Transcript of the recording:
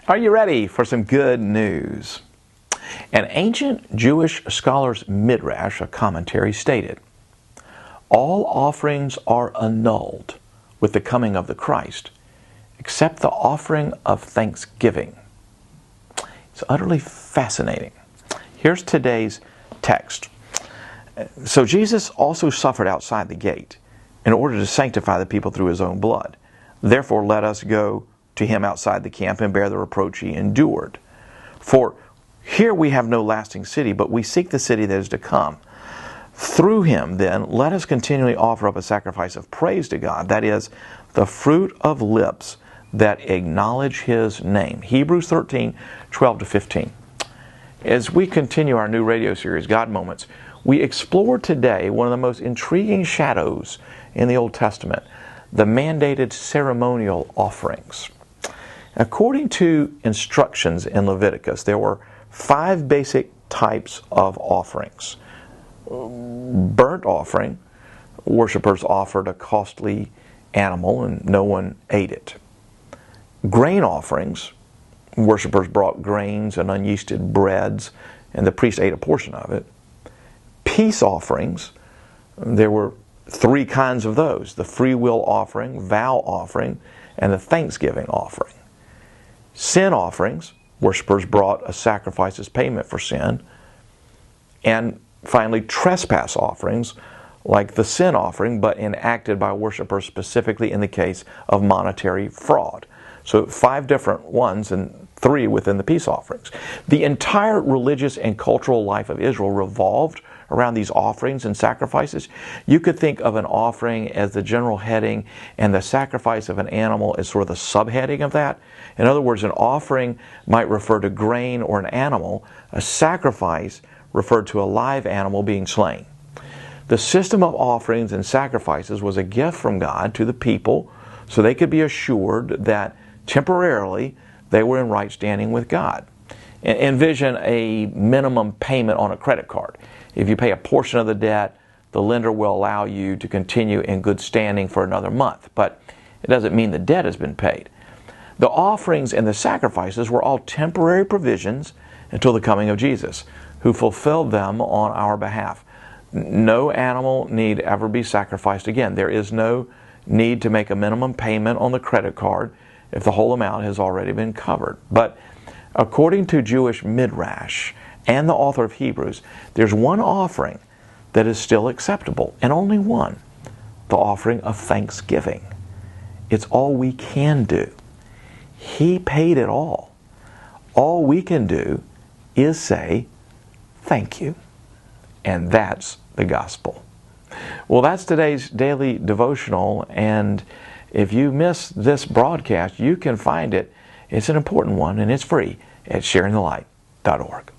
Are you ready for some good news? An ancient Jewish scholar's midrash, a commentary, stated, "All offerings are annulled with the coming of the Christ, except the offering of thanksgiving." It's utterly fascinating. Here's today's text. So Jesus also suffered outside the gate in order to sanctify the people through his own blood. Therefore let us go to him outside the camp and bear the reproach he endured. For here we have no lasting city, but we seek the city that is to come. Through him, then, let us continually offer up a sacrifice of praise to God, that is, the fruit of lips that acknowledge his name. Hebrews 13, 12 to 15. As we continue our new radio series, God Moments, we explore today one of the most intriguing shadows in the Old Testament, the mandated ceremonial offerings. According to instructions in Leviticus, there were 5 basic types of offerings. Burnt offering, worshipers offered a costly animal and no one ate it. Grain offerings, worshipers brought grains and unyeasted breads and the priest ate a portion of it. Peace offerings, there were 3 kinds of those: the free will offering, vow offering, and the thanksgiving offering. Sin offerings, worshipers brought a sacrifice as payment for sin. And finally, trespass offerings, like the sin offering, but enacted by worshipers specifically in the case of monetary fraud. So 5 different ones and 3 within the peace offerings. The entire religious and cultural life of Israel revolved around these offerings and sacrifices. You could think of an offering as the general heading and the sacrifice of an animal as sort of the subheading of that. In other words, an offering might refer to grain or an animal. A sacrifice referred to a live animal being slain. The system of offerings and sacrifices was a gift from God to the people so they could be assured that temporarily they were in right standing with God. Envision a minimum payment on a credit card. If you pay a portion of the debt, the lender will allow you to continue in good standing for another month. But it doesn't mean the debt has been paid. The offerings and the sacrifices were all temporary provisions until the coming of Jesus, who fulfilled them on our behalf. No animal need ever be sacrificed again. There is no need to make a minimum payment on the credit card if the whole amount has already been covered. But according to Jewish midrash and the author of Hebrews, there's one offering that is still acceptable, and only one: the offering of thanksgiving. It's all we can do. He paid it all. All we can do is say, thank you. And that's the gospel. Well, that's today's daily devotional, and if you miss this broadcast, you can find it. It's an important one, and it's free at sharingthelight.org.